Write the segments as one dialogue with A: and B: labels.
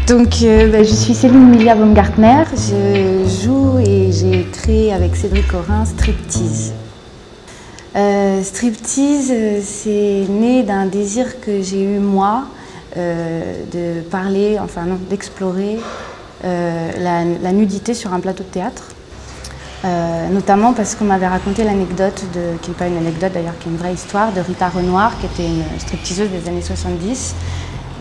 A: Je suis Céline Milia Baumgartner, je joue et j'ai créé avec Cédric Corin Striptease. Striptease, c'est né d'un désir que j'ai eu moi de parler, enfin non, d'explorer la nudité sur un plateau de théâtre. Notamment parce qu'on m'avait raconté l'anecdote, qui n'est pas une anecdote d'ailleurs, qui est une vraie histoire, de Rita Renoir, qui était une stripteaseuse des années 70.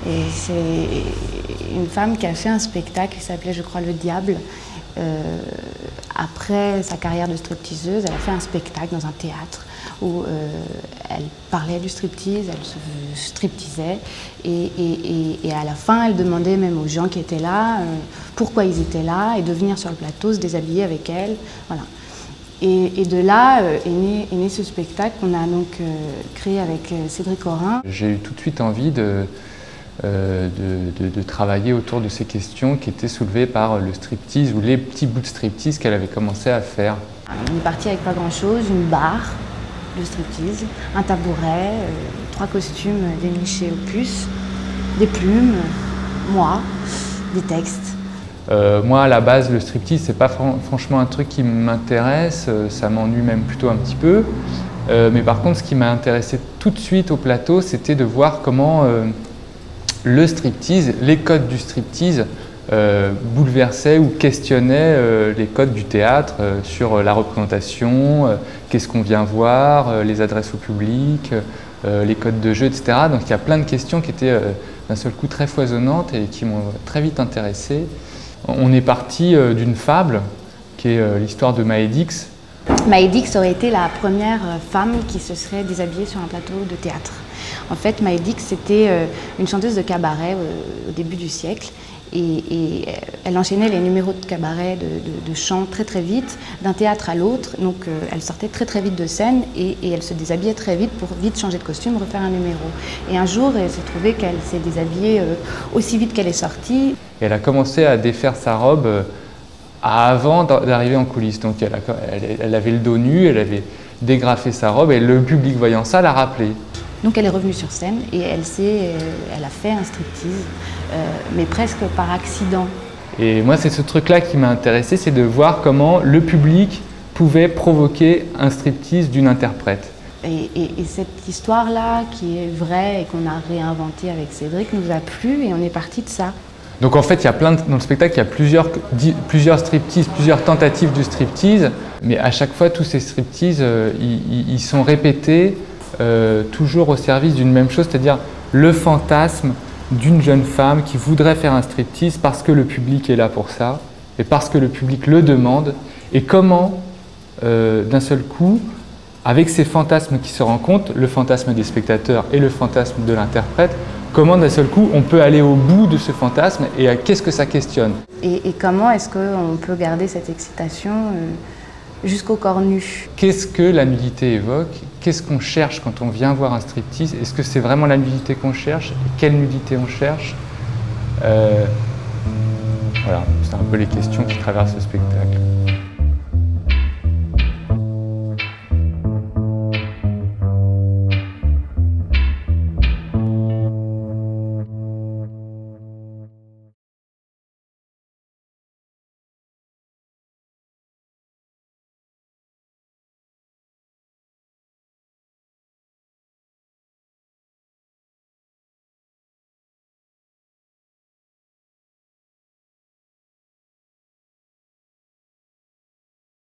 A: Et c'est une femme qui a fait un spectacle qui s'appelait, je crois, Le Diable. Après sa carrière de stripteaseuse, elle a fait un spectacle dans un théâtre où elle parlait du striptease, elle se stripteasait et à la fin, elle demandait même aux gens qui étaient là pourquoi ils étaient là et de venir sur le plateau se déshabiller avec elle. Voilà. Et de là est né ce spectacle qu'on a donc créé avec Cédric Corin.
B: J'ai eu tout de suite envie de travailler autour de ces questions qui étaient soulevées par le striptease ou les petits bouts de striptease qu'elle avait commencé à faire.
A: On est parti avec pas grand-chose, une barre de striptease, un tabouret, 3 costumes dénichés au puce, des plumes, moi, des textes.
B: Moi, à la base, le striptease, c'est pas franchement un truc qui m'intéresse, ça m'ennuie même plutôt un petit peu. Mais par contre, ce qui m'a intéressé tout de suite au plateau, c'était de voir comment le striptease, les codes du striptease bouleversaient ou questionnaient les codes du théâtre sur la représentation, qu'est-ce qu'on vient voir, les adresses au public, les codes de jeu, etc. Donc il y a plein de questions qui étaient d'un seul coup très foisonnantes et qui m'ont très vite intéressé. On est parti d'une fable qui est l'histoire de Maëdix.
A: Maëdix aurait été la première femme qui se serait déshabillée sur un plateau de théâtre. En fait, Maëdix, c'était une chanteuse de cabaret au début du siècle et elle enchaînait les numéros de cabaret de chant très très vite, d'un théâtre à l'autre. Donc elle sortait très très vite de scène et elle se déshabillait très vite pour vite changer de costume, refaire un numéro. Et un jour, elle s'est trouvée qu'elle s'est déshabillée aussi vite qu'elle est sortie.
B: Et elle a commencé à défaire sa robe avant d'arriver en coulisses. Donc elle avait le dos nu, elle avait dégrafé sa robe et le public voyant ça l'a rappelé.
A: Donc elle est revenue sur scène et elle a fait un striptease, mais presque par accident.
B: Et moi, c'est ce truc-là qui m'a intéressé, c'est de voir comment le public pouvait provoquer un striptease d'une interprète.
A: Et cette histoire-là, qui est vraie et qu'on a réinventée avec Cédric, nous a plu et on est parti de ça.
B: Donc en fait, dans le spectacle, il y a plusieurs striptease, plusieurs tentatives du striptease, mais à chaque fois, tous ces striptease, ils sont répétés toujours au service d'une même chose, c'est-à-dire le fantasme d'une jeune femme qui voudrait faire un striptease parce que le public est là pour ça et parce que le public le demande, et comment d'un seul coup, avec ces fantasmes qui se rencontrent, le fantasme des spectateurs et le fantasme de l'interprète, comment d'un seul coup on peut aller au bout de ce fantasme et qu'est-ce que ça questionne.
A: Et comment est-ce qu'on peut garder cette excitation jusqu'au corps nu.
B: Qu'est-ce que la nudité évoque? Qu'est-ce qu'on cherche quand on vient voir un striptease? Est-ce que c'est vraiment la nudité qu'on cherche? Quelle nudité on cherche? Voilà, c'est un peu les questions qui traversent ce spectacle.